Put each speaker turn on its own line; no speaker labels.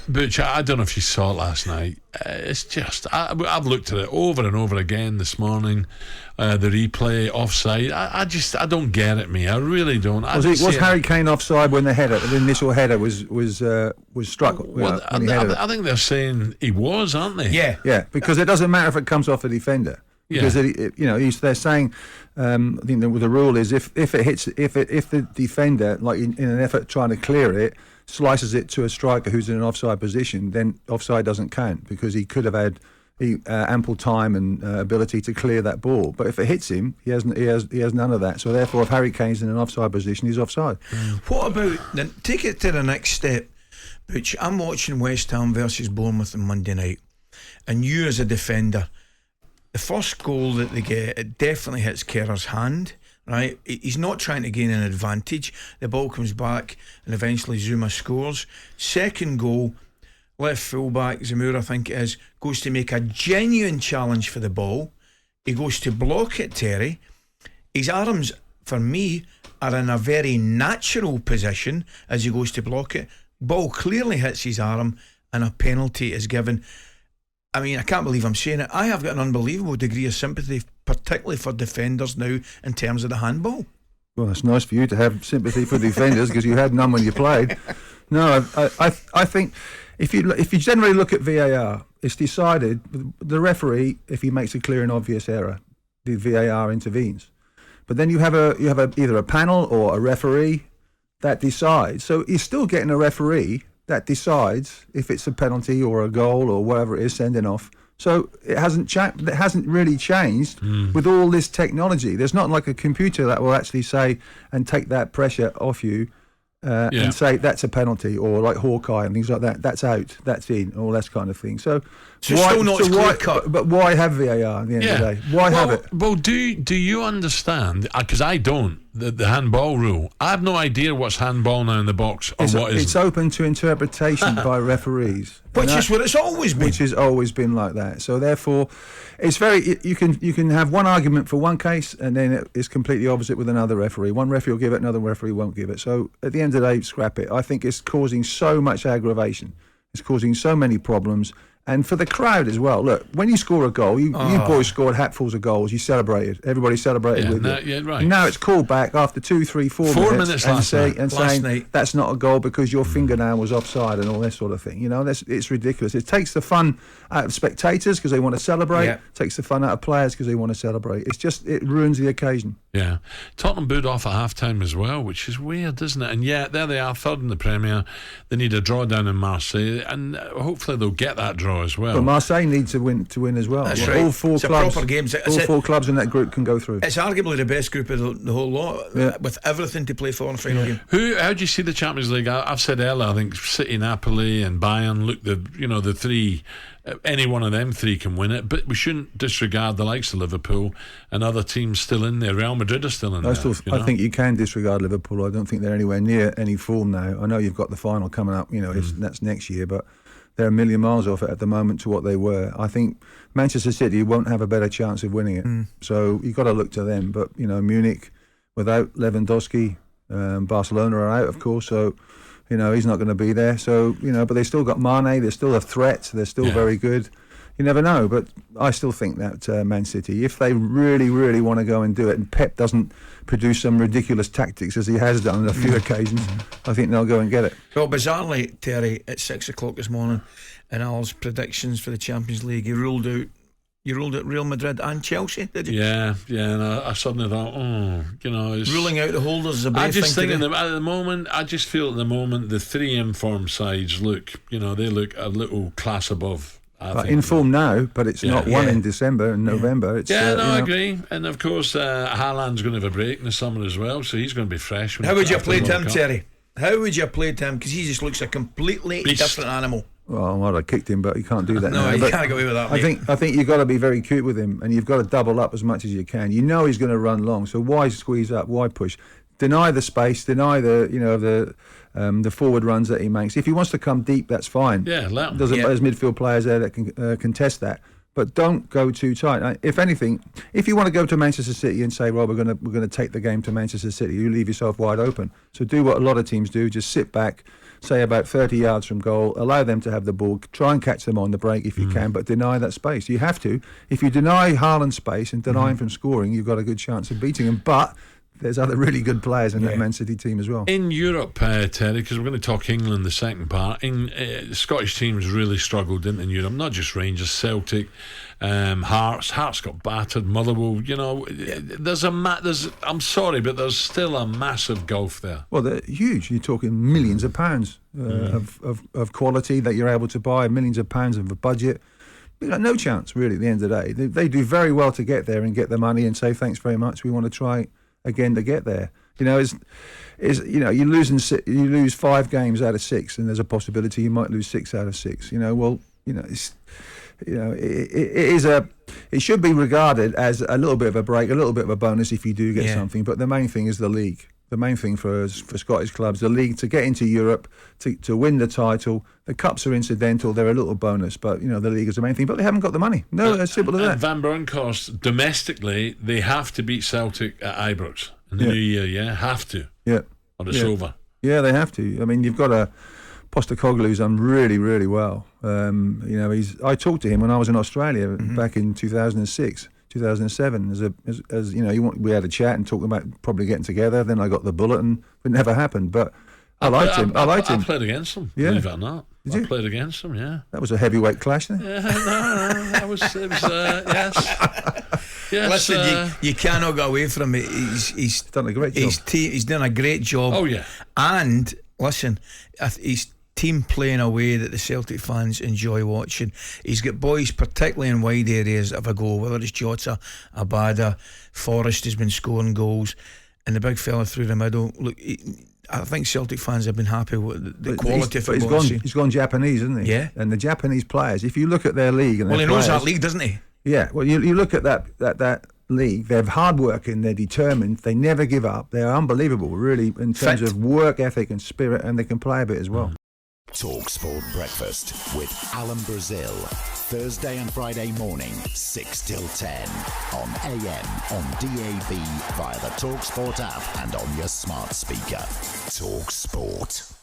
Butch, I don't know if you saw it last night. It's just, I've looked at it over and over again this morning. The replay, offside. I don't get it, me. I really don't.
Was Harry Kane offside when the initial header was struck?
I think they're saying he was, aren't they?
Yeah. Because it doesn't matter if it comes off the defender. Because they're saying, I think the rule is if the defender, like in an effort trying to clear it, slices it to a striker who's in an offside position, then offside doesn't count because he could have had ample time and ability to clear that ball. But if it hits him, he has none of that. So therefore, if Harry Kane's in an offside position, he's offside.
What about take it to the next step, Butch? I'm watching West Ham versus Bournemouth on Monday night, and you as a defender, the first goal that they get, it definitely hits Kerr's hand. Right, he's not trying to gain an advantage. The ball comes back and eventually Zuma scores. Second goal, left fullback Zamora, I think it is, goes to make a genuine challenge for the ball. He goes to block it, Terry. His arms, for me, are in a very natural position as he goes to block it. Ball clearly hits his arm and a penalty is given. I mean, I can't believe I'm saying it. I have got an unbelievable degree of sympathy, particularly for defenders now, in terms of the handball.
Well, it's nice for you to have sympathy for defenders because you had none when you played. No, I think if you generally look at VAR, it's decided the referee, if he makes a clear and obvious error, the VAR intervenes. But then you have either a panel or a referee that decides. So you're still getting a referee that decides if it's a penalty or a goal or whatever it is, sending off. So it hasn't really changed with all this technology. There's not like a computer that will actually say and take that pressure off you and say that's a penalty, or like Hawkeye and things like that. That's out, that's in, all that kind of thing. So why, but why have VAR at the end of the day? Why have it?
Well, do you understand? Because I don't. The handball rule. I have no idea what's handball now in the box or what isn't.
It's open to interpretation by referees,
which is what it's always been.
Which has always been like that. So therefore, it's very. You can have one argument for one case, and then it's completely opposite with another referee. One referee will give it, another referee won't give it. So at the end of the day, scrap it. I think it's causing so much aggravation. It's causing so many problems. And for the crowd as well. Look, when you score a goal, you boys scored hatfuls of goals. You celebrated. Everybody celebrated with you.
Yeah, right.
Now it's called back after 2, 3, 4 minutes and saying that's not a goal because your fingernail was offside and all this sort of thing. You know, it's ridiculous. It takes the fun out of spectators because they want to celebrate. It takes the fun out of players because they want to celebrate. It ruins the occasion.
Yeah. Tottenham booed off at half-time as well, which is weird, isn't it? And yet, there they are, third in the Premier. They need a draw down in Marseille, and hopefully they'll get that draw as well.
But Marseille need to win as well.
That's right.
All four clubs,
proper game.
All four clubs in that group can go through.
It's arguably the best group of the whole lot, with everything to play for in the final game.
How do you see the Champions League? I've said earlier, I think City, Napoli and Bayern, look, the three, any one of them three can win it, but we shouldn't disregard the likes of Liverpool and other teams still in there. Real Madrid are still in there.
I think you can disregard Liverpool. I don't think they're anywhere near any form now. I know you've got the final coming up, that's next year, but they're a million miles off it at the moment to what they were. I think Manchester City won't have a better chance of winning it. So you've got to look to them. But, Munich, without Lewandowski, Barcelona are out, of course, so he's not going to be there. So, but they still got Mane, they're still a threat, they're still very good. You never know, but I still think that Man City, if they really, really want to go and do it, and Pep doesn't produce some ridiculous tactics as he has done on a few occasions, I think they'll go and get it.
Well, bizarrely, Terry, at 6 o'clock this morning, in Al's predictions for the Champions League, you ruled out Real Madrid and Chelsea, did you?
Yeah, and I suddenly thought, it's
ruling out the holders is a brave thing to do.
At the moment, I just feel at the moment the three informed sides look, they look a little class above.
In form now, but it's not one in December and November. It's,
I agree. And of course, Haaland's going to have a break in the summer as well, so he's going to be fresh.
How would you play Tim, Terry? How would you play Tim? Because he just looks a completely different animal.
Well, I kicked him, but he can't do that.
No,
now.
he
But
can't get away with that.
I think you've got to be very cute with him, and you've got to double up as much as you can. You know he's going to run long, so why squeeze up? Why push? Deny the space. Deny the forward runs that he makes. If he wants to come deep, that's fine.
Yeah, let him.
There's midfield players there that can contest that. But don't go too tight. If anything, if you want to go to Manchester City and say, well, we're going to take the game to Manchester City, you leave yourself wide open. So do what a lot of teams do: just sit back, say about 30 yards from goal, allow them to have the ball, try and catch them on the break if you can, but deny that space. You have to. If you deny Haaland space and deny him from scoring, you've got a good chance of beating him. But there's other really good players in that Man City team as well.
In Europe, Terry, because we're going to talk England the second part, the Scottish teams really struggled, didn't they, in Europe? Not just Rangers, Celtic, Hearts got battered, Motherwell. You know, there's I'm sorry, but there's still a massive gulf there.
Well, they're huge. You're talking millions of pounds of quality that you're able to buy, millions of pounds of a budget. You got no chance, really, at the end of the day. They do very well to get there and get the money and say, thanks very much, we want to try again to get there. You know, you lose 5 games out of 6, and there's a possibility you might lose 6 out of 6. You know, well, you know, it should be regarded as a little bit of a break, a little bit of a bonus if you do get something. But the main thing is the league. The main thing for Scottish clubs, the league, to get into Europe, to win the title. The cups are incidental; they're a little bonus, but you know the league is the main thing. But they haven't got the money. No, as simple as that.
Van Bronckhorst, domestically, they have to beat Celtic at Ibrox in the new year. Yeah, have to.
Yeah,
or it's over.
Yeah, they have to. I mean, you've got a Postecoglou's done really, really well. You know, I talked to him when I was in Australia back in 2006. 2007, as you know, we had a chat and talked about probably getting together. Then I got the bulletin. It never happened, but I liked him. I
played against him.
Yeah.
Believe it or not.
Did you?
I played against him. Yeah.
That was a heavyweight clash, then.
Yeah, no, that was yes.
Listen, you cannot go away from it. He's
done a great job.
He's done a great job.
Oh yeah.
And listen, he's team playing a way that the Celtic fans enjoy watching. He's got boys, particularly in wide areas, of a goal, whether it's Jota, Abada, Forrest has been scoring goals, and the big fella through the middle. Look, I think Celtic fans have been happy with the quality of football.
He's gone Japanese, isn't he?
Yeah.
And the Japanese players, if you look at their league, and
he knows that league, doesn't he?
Yeah. Well, you look at that league. They're hard working. They're determined. They never give up. They're unbelievable, really, in terms of work ethic and spirit, and they can play a bit as well.
talkSPORT Breakfast with Alan Brazil. Thursday and Friday morning, 6 till 10. On AM, on DAB, via the talkSPORT app and on your smart speaker. talkSPORT.